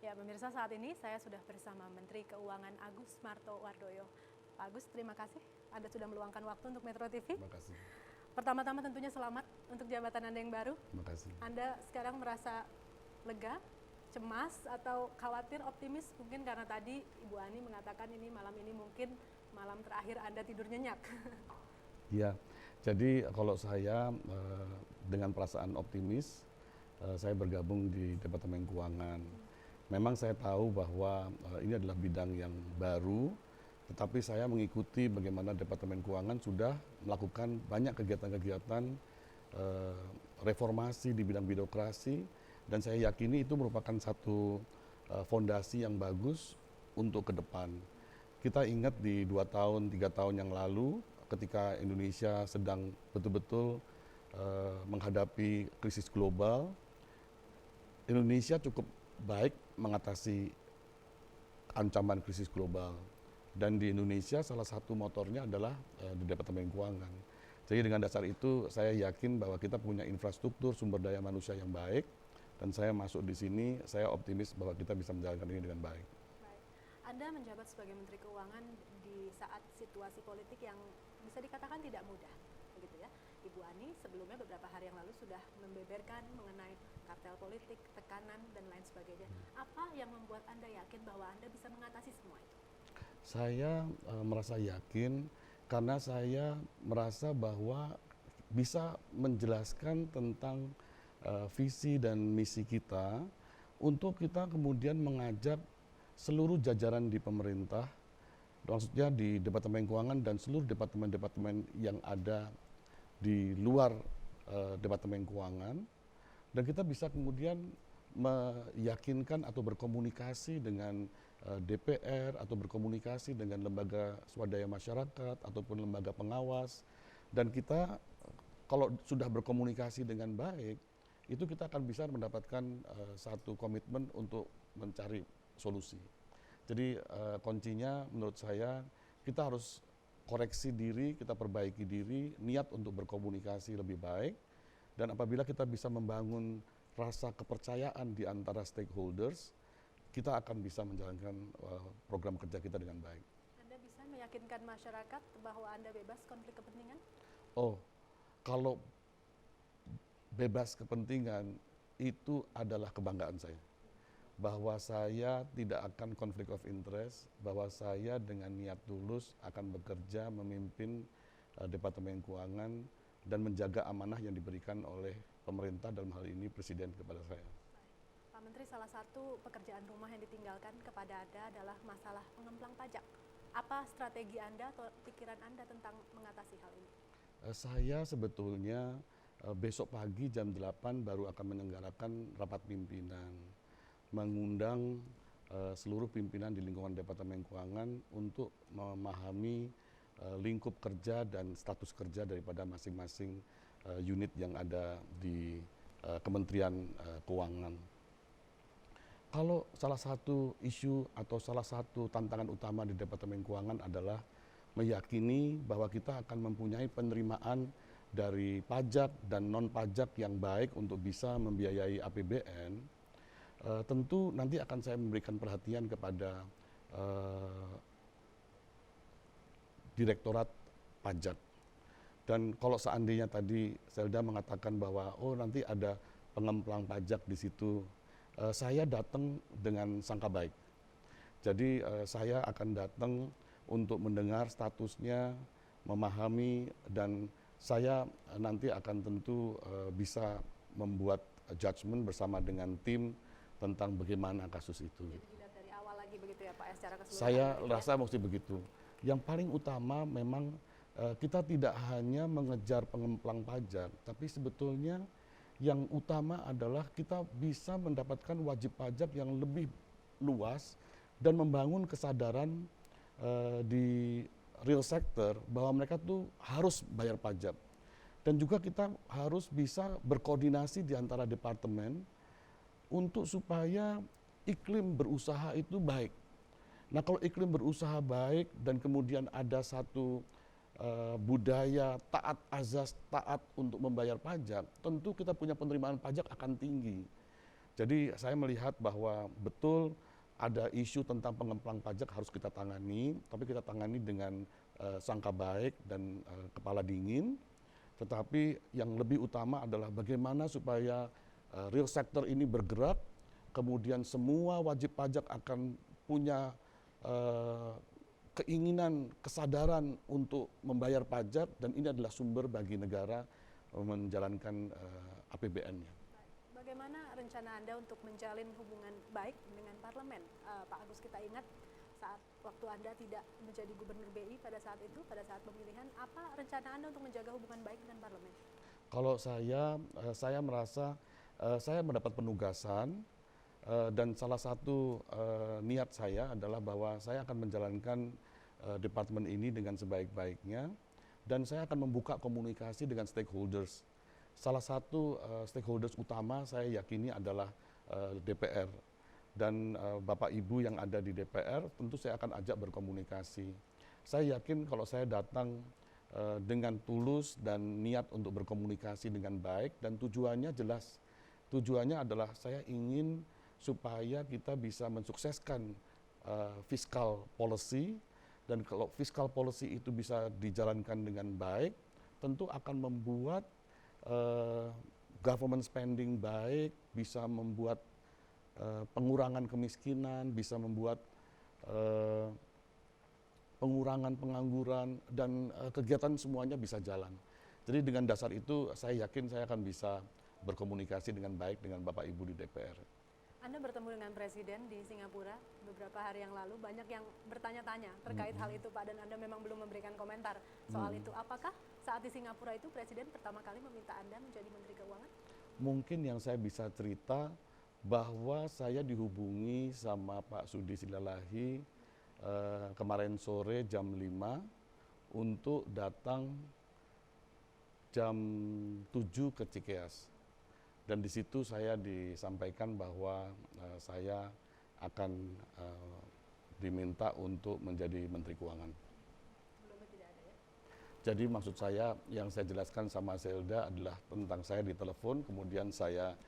Ya, pemirsa, saat ini saya sudah bersama Menteri Keuangan Agus Martowardoyo. Pak Agus, terima kasih Anda sudah meluangkan waktu untuk Metro TV. Terima kasih. Pertama-tama tentunya selamat untuk jabatan Anda yang baru. Terima kasih. Anda sekarang merasa lega, cemas, atau khawatir, optimis? Mungkin karena tadi Ibu Ani mengatakan malam ini mungkin malam terakhir Anda tidur nyenyak. Ya, jadi kalau saya dengan perasaan optimis, saya bergabung di Departemen Keuangan. Memang saya tahu bahwa ini adalah bidang yang baru, tetapi saya mengikuti bagaimana Departemen Keuangan sudah melakukan banyak kegiatan-kegiatan reformasi di bidang birokrasi, dan saya yakini itu merupakan satu fondasi yang bagus untuk ke depan. Kita ingat di 2 tahun, 3 tahun yang lalu, ketika Indonesia sedang betul-betul menghadapi krisis global, Indonesia cukup baik mengatasi ancaman krisis global. Dan di Indonesia salah satu motornya adalah di Departemen Keuangan. Jadi dengan dasar itu saya yakin bahwa kita punya infrastruktur sumber daya manusia yang baik, dan saya masuk di sini, saya optimis bahwa kita bisa menjalankan ini dengan baik. Baik. Anda menjabat sebagai Menteri Keuangan di saat situasi politik yang bisa dikatakan tidak mudah, begitu ya. Ibu Ani sebelumnya beberapa hari yang lalu sudah membeberkan mengenai kartel politik, tekanan, dan lain sebagainya. Apa yang membuat Anda yakin bahwa Anda bisa mengatasi semua itu? Saya merasa yakin karena saya merasa bahwa bisa menjelaskan tentang visi dan misi kita untuk kita kemudian mengajak seluruh jajaran di pemerintah, maksudnya di Departemen Keuangan dan seluruh departemen-departemen yang ada di luar Departemen Keuangan, dan kita bisa kemudian meyakinkan atau berkomunikasi dengan DPR atau berkomunikasi dengan lembaga swadaya masyarakat ataupun lembaga pengawas, dan kita kalau sudah berkomunikasi dengan baik itu kita akan bisa mendapatkan satu komitmen untuk mencari solusi. Jadi kuncinya menurut saya kita harus koreksi diri, kita perbaiki diri, niat untuk berkomunikasi lebih baik, dan apabila kita bisa membangun rasa kepercayaan di antara stakeholders, kita akan bisa menjalankan program kerja kita dengan baik. Anda bisa meyakinkan masyarakat bahwa Anda bebas konflik kepentingan? Oh, kalau bebas kepentingan itu adalah kebanggaan saya. Bahwa saya tidak akan konflik of interest, bahwa saya dengan niat tulus akan bekerja memimpin Departemen Keuangan dan menjaga amanah yang diberikan oleh pemerintah, dalam hal ini Presiden, kepada saya. Pak Menteri, salah satu pekerjaan rumah yang ditinggalkan kepada Anda adalah masalah pengemplang pajak. Apa strategi Anda atau pikiran Anda tentang mengatasi hal ini? Saya sebetulnya besok pagi jam 8 baru akan menyelenggarakan rapat pimpinan, mengundang seluruh pimpinan di lingkungan Departemen Keuangan untuk memahami lingkup kerja dan status kerja daripada masing-masing unit yang ada di Kementerian Keuangan. Kalau salah satu isu atau salah satu tantangan utama di Departemen Keuangan adalah meyakini bahwa kita akan mempunyai penerimaan dari pajak dan non-pajak yang baik untuk bisa membiayai APBN, tentu nanti akan saya memberikan perhatian kepada Direktorat Pajak. Dan kalau seandainya tadi Zelda mengatakan bahwa nanti ada pengemplang pajak di situ, saya datang dengan sangka baik. Jadi saya akan datang untuk mendengar statusnya, memahami, dan saya nanti akan tentu bisa membuat judgement bersama dengan tim tentang bagaimana kasus itu. Jadi dilihat dari awal lagi begitu ya Pak, secara keseluruhan? Saya rasa mesti begitu. Yang paling utama memang kita tidak hanya mengejar pengemplang pajak, tapi sebetulnya yang utama adalah kita bisa mendapatkan wajib pajak yang lebih luas dan membangun kesadaran di real sector bahwa mereka tuh harus bayar pajak. Dan juga kita harus bisa berkoordinasi di antara departemen untuk supaya iklim berusaha itu baik. Nah, kalau iklim berusaha baik dan kemudian ada satu budaya taat azas, taat untuk membayar pajak, tentu kita punya penerimaan pajak akan tinggi. Jadi saya melihat bahwa betul ada isu tentang pengemplang pajak harus kita tangani, tapi kita tangani dengan sangka baik dan kepala dingin. Tetapi yang lebih utama adalah bagaimana supaya real sector ini bergerak, kemudian semua wajib pajak akan punya keinginan, kesadaran untuk membayar pajak, dan ini adalah sumber bagi negara menjalankan APBN-nya. Bagaimana rencana Anda untuk menjalin hubungan baik dengan parlemen? Pak Agus, kita ingat saat waktu Anda tidak menjadi gubernur BI pada saat itu, pada saat pemilihan, apa rencana Anda untuk menjaga hubungan baik dengan parlemen? Kalau saya merasa saya mendapat penugasan dan salah satu niat saya adalah bahwa saya akan menjalankan departemen ini dengan sebaik-baiknya, dan saya akan membuka komunikasi dengan stakeholders. Salah satu stakeholders utama saya yakini adalah DPR, dan Bapak Ibu yang ada di DPR tentu saya akan ajak berkomunikasi. Saya yakin kalau saya datang dengan tulus dan niat untuk berkomunikasi dengan baik, dan tujuannya jelas. Tujuannya adalah saya ingin supaya kita bisa mensukseskan fiscal policy, dan kalau fiscal policy itu bisa dijalankan dengan baik, tentu akan membuat government spending baik, bisa membuat pengurangan kemiskinan, bisa membuat pengurangan pengangguran, dan kegiatan semuanya bisa jalan. Jadi dengan dasar itu saya yakin saya akan bisa berkomunikasi dengan baik dengan Bapak Ibu di DPR. Anda bertemu dengan Presiden di Singapura beberapa hari yang lalu, banyak yang bertanya-tanya terkait hal itu, Pak, dan Anda memang belum memberikan komentar soal itu. Apakah saat di Singapura itu Presiden pertama kali meminta Anda menjadi Menteri Keuangan? Mungkin yang saya bisa cerita bahwa saya dihubungi sama Pak Sudi Silalahi kemarin sore jam 5 untuk datang jam 7 ke Cikeas. Dan di situ saya disampaikan bahwa saya akan diminta untuk menjadi Menteri Keuangan. Sebelumnya tidak ada ya? Jadi maksud saya yang saya jelaskan sama Zelda adalah tentang saya ditelepon, kemudian saya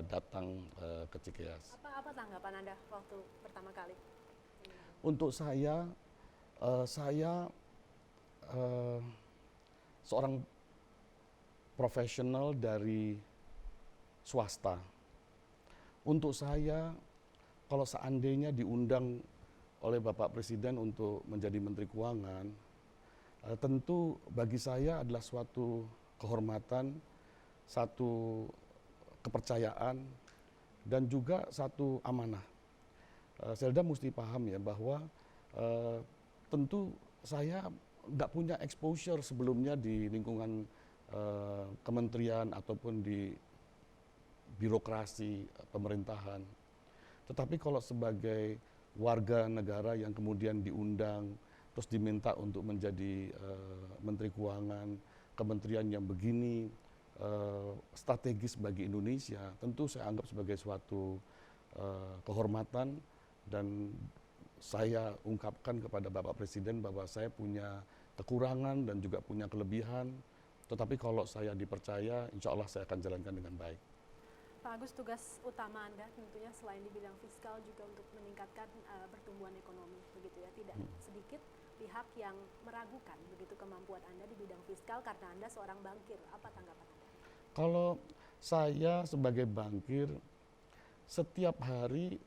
datang ke Cikeas. Apa tanggapan Anda waktu pertama kali? Untuk saya seorang profesional dari swasta. Untuk saya, kalau seandainya diundang oleh Bapak Presiden untuk menjadi Menteri Keuangan, tentu bagi saya adalah suatu kehormatan, satu kepercayaan, dan juga satu amanah. Zelda mesti paham ya bahwa tentu saya nggak punya exposure sebelumnya di lingkungan kementerian ataupun di birokrasi pemerintahan. Tetapi kalau sebagai warga negara yang kemudian diundang, terus diminta untuk menjadi Menteri Keuangan, kementerian yang begini strategis bagi Indonesia, tentu saya anggap sebagai suatu kehormatan, dan saya ungkapkan kepada Bapak Presiden bahwa saya punya kekurangan dan juga punya kelebihan, tetapi kalau saya dipercaya, insya Allah saya akan jalankan dengan baik. Pak Agus, tugas utama Anda tentunya selain di bidang fiskal juga untuk meningkatkan pertumbuhan ekonomi, begitu ya. Tidak sedikit pihak yang meragukan begitu kemampuan Anda di bidang fiskal karena Anda seorang bankir. Apa tanggapan Anda? Kalau saya sebagai bankir, setiap hari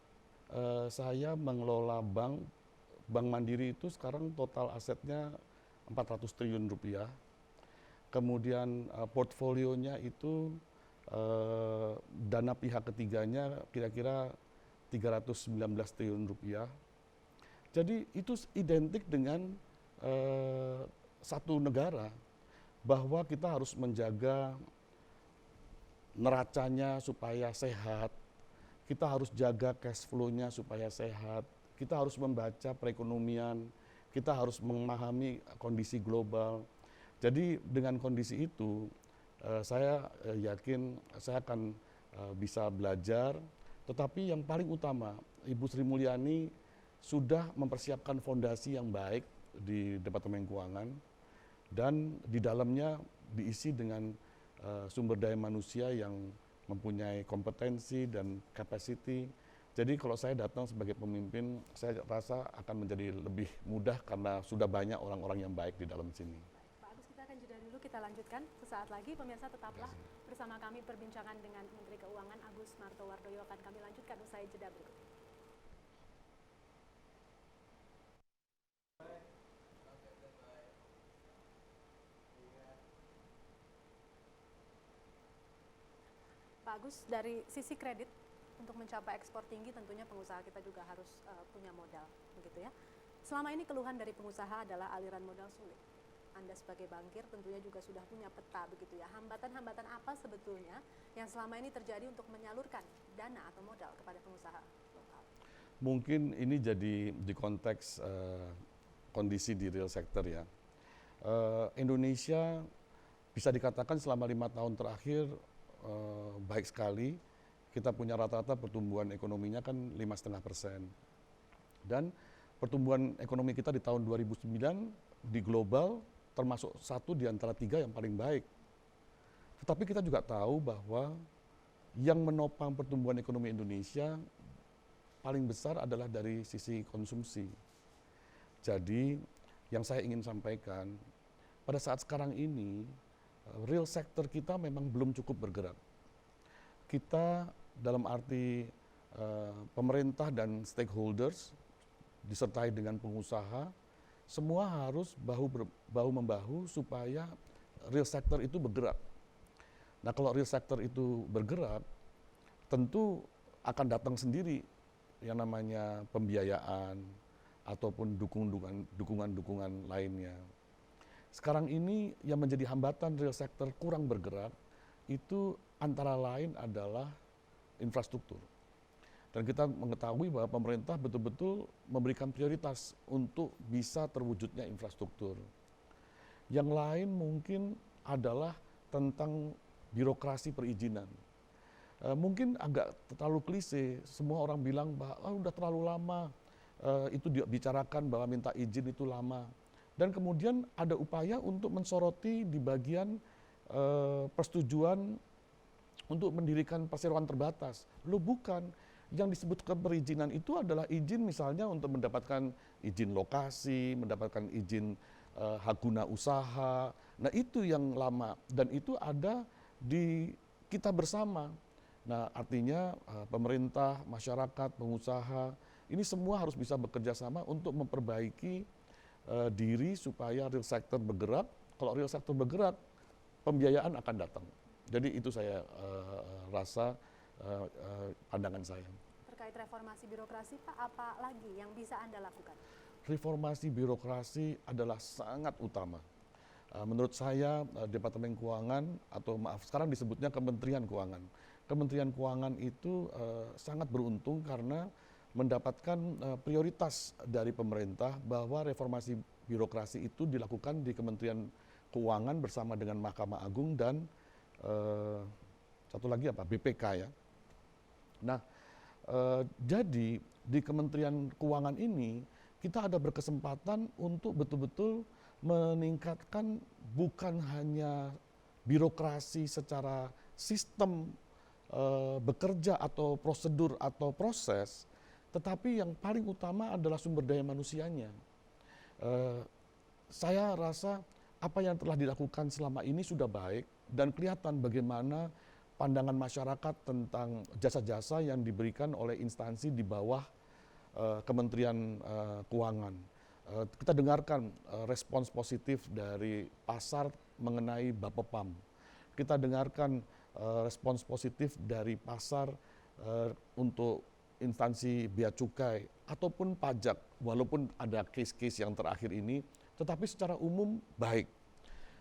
saya mengelola bank Mandiri itu sekarang total asetnya 400 triliun rupiah. Kemudian portfolionya itu dana pihak ketiganya kira-kira 319 triliun rupiah. Jadi itu identik dengan satu negara, bahwa kita harus menjaga neracanya supaya sehat, kita harus jaga cash flow-nya supaya sehat, kita harus membaca perekonomian, kita harus memahami kondisi global. Jadi dengan kondisi itu, saya yakin saya akan bisa belajar, tetapi yang paling utama, Ibu Sri Mulyani sudah mempersiapkan fondasi yang baik di Departemen Keuangan, dan di dalamnya diisi dengan sumber daya manusia yang mempunyai kompetensi dan capacity. Jadi kalau saya datang sebagai pemimpin, saya rasa akan menjadi lebih mudah karena sudah banyak orang-orang yang baik di dalam sini. Pak Agus, kita akan jeda dulu, kita lanjutkan sesaat lagi. Pemirsa tetaplah bersama kami, perbincangan dengan Menteri Keuangan Agus Martowardoyo akan kami lanjutkan usai jeda berikut ini. Pak Agus, dari sisi kredit untuk mencapai ekspor tinggi tentunya pengusaha kita juga harus punya modal, begitu ya. Selama ini keluhan dari pengusaha adalah aliran modal sulit. Anda sebagai bankir tentunya juga sudah punya peta, begitu ya. Hambatan-hambatan apa sebetulnya yang selama ini terjadi untuk menyalurkan dana atau modal kepada pengusaha lokal? Mungkin ini jadi di konteks kondisi di real sector ya. Indonesia bisa dikatakan selama 5 tahun terakhir baik sekali. Kita punya rata-rata pertumbuhan ekonominya kan 5,5%. Dan pertumbuhan ekonomi kita di tahun 2009 di global termasuk satu di antara 3 yang paling baik. Tetapi kita juga tahu bahwa yang menopang pertumbuhan ekonomi Indonesia paling besar adalah dari sisi konsumsi. Jadi yang saya ingin sampaikan, pada saat sekarang ini real sector kita memang belum cukup bergerak. Kita dalam arti pemerintah dan stakeholders disertai dengan pengusaha, semua harus bahu-membahu supaya real sector itu bergerak. Nah, kalau real sector itu bergerak, tentu akan datang sendiri yang namanya pembiayaan ataupun dukungan-dukungan lainnya. Sekarang ini yang menjadi hambatan real sector kurang bergerak itu antara lain adalah infrastruktur. Dan kita mengetahui bahwa pemerintah betul-betul memberikan prioritas untuk bisa terwujudnya infrastruktur. Yang lain mungkin adalah tentang birokrasi perizinan. Mungkin agak terlalu klise, semua orang bilang bahwa udah terlalu lama, itu dibicarakan bahwa minta izin itu lama. Dan kemudian ada upaya untuk mensoroti di bagian persetujuan untuk mendirikan perseroan terbatas. Loh bukan, yang disebutkan perizinan itu adalah izin misalnya untuk mendapatkan izin lokasi, mendapatkan izin hak guna usaha. Nah itu yang lama dan itu ada di kita bersama. Nah artinya pemerintah, masyarakat, pengusaha, ini semua harus bisa bekerja sama untuk memperbaiki diri supaya real sector bergerak. Kalau real sector bergerak, pembiayaan akan datang. Jadi itu saya rasa pandangan saya. Terkait reformasi birokrasi, Pak, apa lagi yang bisa Anda lakukan? Reformasi birokrasi adalah sangat utama. Menurut saya Departemen Keuangan atau maaf sekarang disebutnya Kementerian Keuangan. Kementerian Keuangan itu sangat beruntung karena mendapatkan prioritas dari pemerintah bahwa reformasi birokrasi itu dilakukan di Kementerian Keuangan bersama dengan Mahkamah Agung dan satu lagi apa BPK ya. Nah, jadi di Kementerian Keuangan ini kita ada berkesempatan untuk betul-betul meningkatkan bukan hanya birokrasi secara sistem bekerja atau prosedur atau proses, tetapi yang paling utama adalah sumber daya manusianya. Saya rasa apa yang telah dilakukan selama ini sudah baik dan kelihatan bagaimana pandangan masyarakat tentang jasa-jasa yang diberikan oleh instansi di bawah Kementerian Keuangan. Kita dengarkan respons positif dari pasar mengenai Bapepam. Kita dengarkan respons positif dari pasar untuk instansi bea cukai ataupun pajak, walaupun ada case-case yang terakhir ini, tetapi secara umum baik.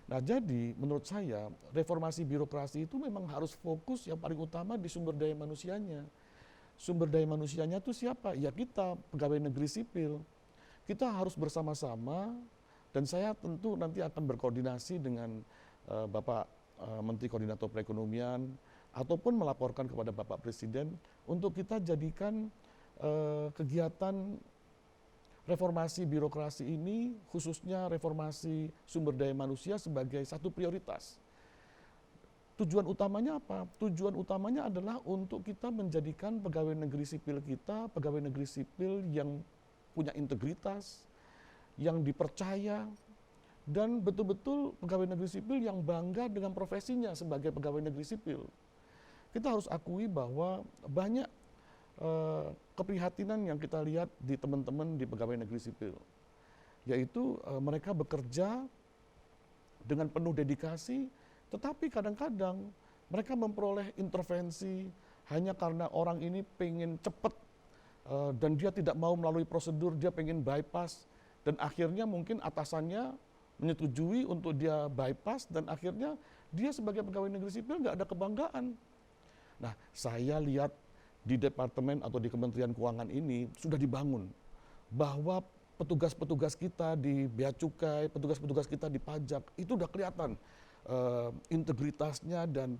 Nah jadi menurut saya reformasi birokrasi itu memang harus fokus yang paling utama di sumber daya manusianya. Sumber daya manusianya itu siapa? Ya kita, pegawai negeri sipil. Kita harus bersama-sama dan saya tentu nanti akan berkoordinasi dengan Bapak Menteri Koordinator Perekonomian ataupun melaporkan kepada Bapak Presiden untuk kita jadikan kegiatan reformasi birokrasi ini, khususnya reformasi sumber daya manusia sebagai satu prioritas. Tujuan utamanya apa? Tujuan utamanya adalah untuk kita menjadikan pegawai negeri sipil kita, pegawai negeri sipil yang punya integritas, yang dipercaya, dan betul-betul pegawai negeri sipil yang bangga dengan profesinya sebagai pegawai negeri sipil. Kita harus akui bahwa banyak keprihatinan yang kita lihat di teman-teman di pegawai negeri sipil, yaitu mereka bekerja dengan penuh dedikasi, tetapi kadang-kadang mereka memperoleh intervensi hanya karena orang ini pengen cepat dan dia tidak mau melalui prosedur, dia pengen bypass, dan akhirnya mungkin atasannya menyetujui untuk dia bypass, dan akhirnya dia sebagai pegawai negeri sipil nggak ada kebanggaan. Nah, saya lihat di departemen atau di Kementerian Keuangan ini sudah dibangun bahwa petugas-petugas kita di bea cukai, petugas-petugas kita di pajak itu udah kelihatan integritasnya dan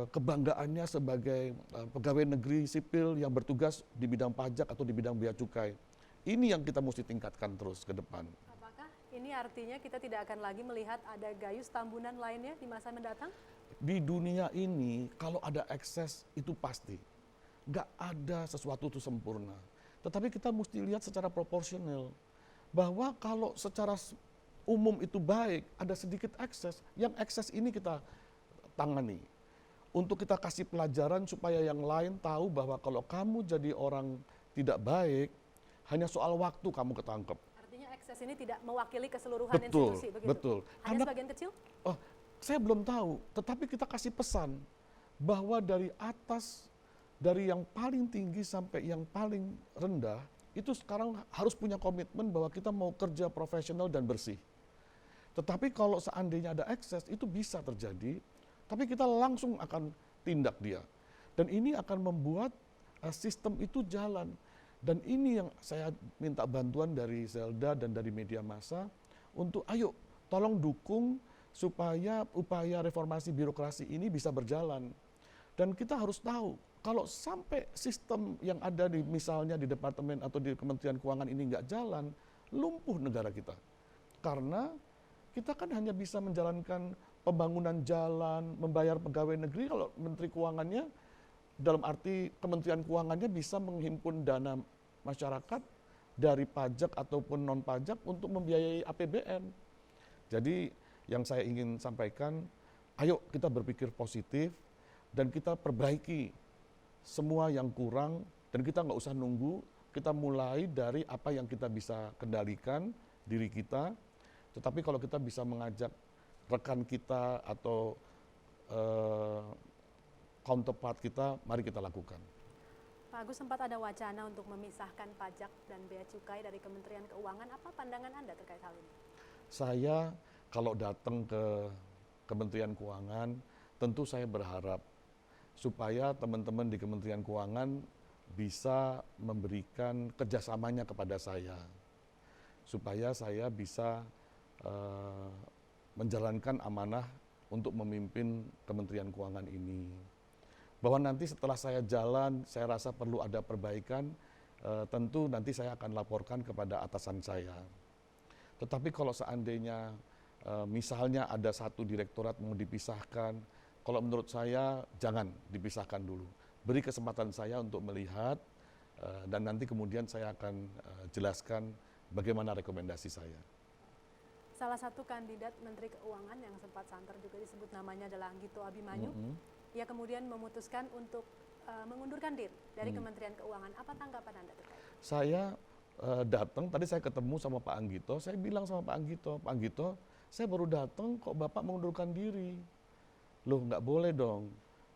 kebanggaannya sebagai pegawai negeri sipil yang bertugas di bidang pajak atau di bidang bea cukai. Ini yang kita mesti tingkatkan terus ke depan. Apakah ini artinya kita tidak akan lagi melihat ada gayus tambunan lainnya di masa mendatang? Di dunia ini kalau ada ekses itu pasti. Nggak ada sesuatu itu sempurna. Tetapi kita mesti lihat secara proporsional. Bahwa kalau secara umum itu baik, ada sedikit ekses, yang ekses ini kita tangani. Untuk kita kasih pelajaran supaya yang lain tahu bahwa kalau kamu jadi orang tidak baik, hanya soal waktu kamu ketangkep. Artinya ekses ini tidak mewakili keseluruhan Betul, institusi, begitu? betul. Hanya Karena, sebagian kecil? saya belum tahu, tetapi kita kasih pesan bahwa dari atas, dari yang paling tinggi sampai yang paling rendah, itu sekarang harus punya komitmen bahwa kita mau kerja profesional dan bersih. Tetapi kalau seandainya ada ekses, itu bisa terjadi, tapi kita langsung akan tindak dia. Dan ini akan membuat sistem itu jalan. Dan ini yang saya minta bantuan dari Zelda dan dari media massa untuk ayo tolong dukung supaya upaya reformasi birokrasi ini bisa berjalan. Dan kita harus tahu, kalau sampai sistem yang ada di misalnya di departemen atau di Kementerian Keuangan ini nggak jalan, lumpuh negara kita. Karena kita kan hanya bisa menjalankan pembangunan jalan, membayar pegawai negeri kalau Menteri Keuangannya, dalam arti Kementerian Keuangannya bisa menghimpun dana masyarakat dari pajak ataupun non-pajak untuk membiayai APBN. Jadi yang saya ingin sampaikan, ayo kita berpikir positif dan kita perbaiki semua yang kurang, dan kita nggak usah nunggu, kita mulai dari apa yang kita bisa kendalikan diri kita. Tetapi kalau kita bisa mengajak rekan kita atau counterpart kita, mari kita lakukan. Pak Agus, sempat ada wacana untuk memisahkan pajak dan bea cukai dari Kementerian Keuangan. Apa pandangan Anda terkait hal ini? Saya kalau datang ke Kementerian Keuangan, tentu saya berharap supaya teman-teman di Kementerian Keuangan bisa memberikan kerjasamanya kepada saya, supaya saya bisa menjalankan amanah untuk memimpin Kementerian Keuangan ini. Bahwa nanti setelah saya jalan, saya rasa perlu ada perbaikan, tentu nanti saya akan laporkan kepada atasan saya. Tetapi kalau seandainya misalnya ada satu direktorat mau dipisahkan, kalau menurut saya jangan dipisahkan dulu. Beri kesempatan saya untuk melihat dan nanti kemudian saya akan jelaskan bagaimana rekomendasi saya. Salah satu kandidat Menteri Keuangan yang sempat santer juga disebut namanya adalah Anggito Abimanyu. Ia kemudian memutuskan untuk mengundurkan diri dari Kementerian Keuangan. Apa tanggapan Anda terkait? Saya datang, tadi saya ketemu sama Pak Anggito, saya bilang sama Pak Anggito, saya baru datang kok Bapak mengundurkan diri. Loh, nggak boleh dong.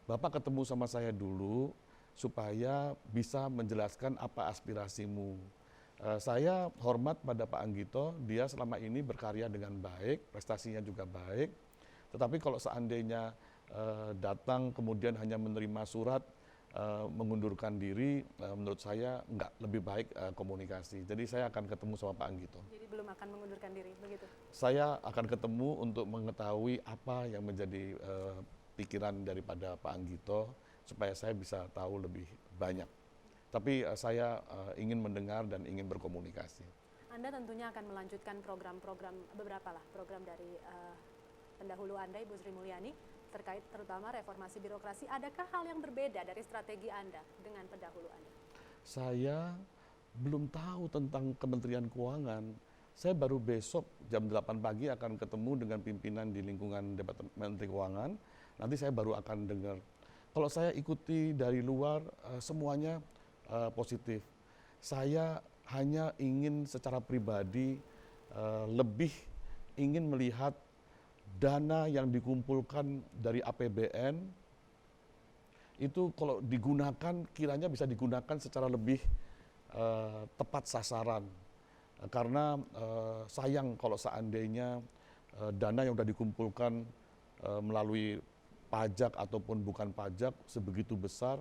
Bapak ketemu sama saya dulu supaya bisa menjelaskan apa aspirasimu. Saya hormat pada Pak Anggito, dia selama ini berkarya dengan baik, prestasinya juga baik. Tetapi kalau seandainya datang kemudian hanya menerima surat mengundurkan diri, menurut saya enggak, lebih baik komunikasi. Jadi saya akan ketemu sama Pak Anggito. Jadi belum akan mengundurkan diri, begitu? Saya akan ketemu untuk mengetahui apa yang menjadi pikiran daripada Pak Anggito supaya saya bisa tahu lebih banyak. Tapi saya ingin mendengar dan ingin berkomunikasi. Anda tentunya akan melanjutkan program-program, beberapa lah program dari pendahulu Anda, Ibu Sri Mulyani. terkait terutama reformasi birokrasi. Adakah hal yang berbeda dari strategi Anda dengan pendahulu Anda? Saya belum tahu tentang Kementerian Keuangan. Saya baru besok jam 8 pagi akan ketemu dengan pimpinan di lingkungan Departemen Menteri Keuangan. Nanti saya baru akan dengar. Kalau saya ikuti dari luar, semuanya positif. Saya hanya ingin secara pribadi lebih ingin melihat dana yang dikumpulkan dari APBN itu kalau digunakan kiranya bisa digunakan secara lebih tepat sasaran. Karena sayang kalau seandainya dana yang sudah dikumpulkan melalui pajak ataupun bukan pajak sebegitu besar,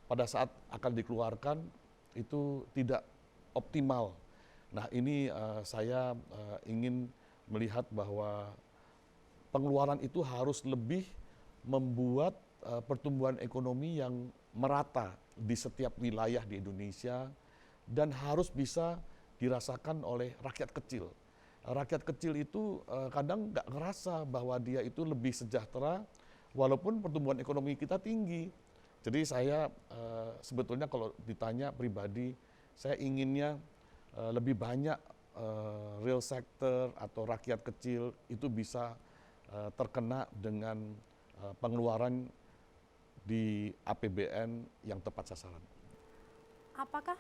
pada saat akan dikeluarkan itu tidak optimal. Nah ini saya ingin melihat bahwa pengeluaran itu harus lebih membuat pertumbuhan ekonomi yang merata di setiap wilayah di Indonesia dan harus bisa dirasakan oleh rakyat kecil. Rakyat kecil itu kadang nggak ngerasa bahwa dia itu lebih sejahtera walaupun pertumbuhan ekonomi kita tinggi. Jadi saya sebetulnya kalau ditanya pribadi, saya inginnya lebih banyak real sector atau rakyat kecil itu bisa terkena dengan pengeluaran di APBN yang tepat sasaran. Apakah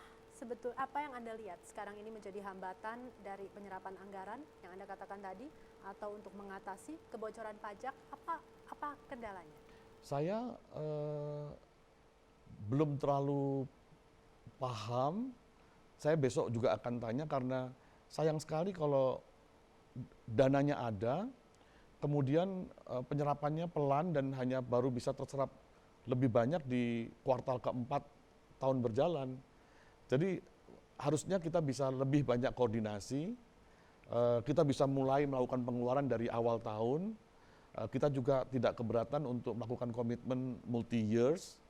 apa yang Anda lihat sekarang ini menjadi hambatan dari penyerapan anggaran yang Anda katakan tadi, atau untuk mengatasi kebocoran pajak, apa kendalanya? Saya belum terlalu paham. Saya besok juga akan tanya karena sayang sekali kalau dananya ada, kemudian penyerapannya pelan dan hanya baru bisa terserap lebih banyak di kuartal keempat tahun berjalan. Jadi harusnya kita bisa lebih banyak koordinasi, kita bisa mulai melakukan pengeluaran dari awal tahun, kita juga tidak keberatan untuk melakukan komitmen multi-years,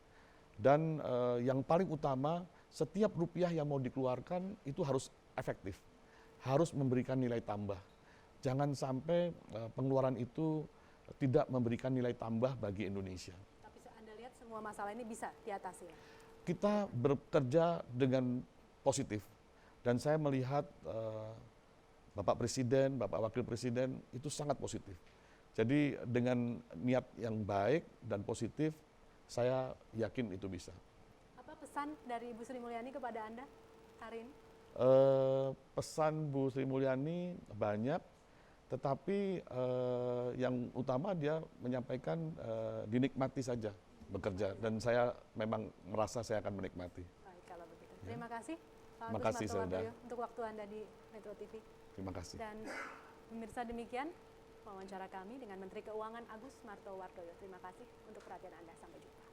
dan yang paling utama setiap rupiah yang mau dikeluarkan itu harus efektif, harus memberikan nilai tambah. Jangan sampai pengeluaran itu tidak memberikan nilai tambah bagi Indonesia. Tapi Anda lihat semua masalah ini bisa diatasi? Kita bekerja dengan positif dan saya melihat Bapak Presiden, Bapak Wakil Presiden itu sangat positif. Jadi dengan niat yang baik dan positif, saya yakin itu bisa. Apa pesan dari Ibu Sri Mulyani kepada Anda hari ini? Pesan Bu Sri Mulyani banyak, tetapi yang utama dia menyampaikan dinikmati saja bekerja, dan saya memang merasa saya akan menikmati. Baik, kalau begitu. Terima kasih Pak Terima Agus kasih, Martowardoyo untuk waktu Anda di Metro TV. Terima kasih. Dan pemirsa, demikian wawancara kami dengan Menteri Keuangan Agus Martowardoyo. Terima kasih untuk perhatian Anda. Sampai jumpa.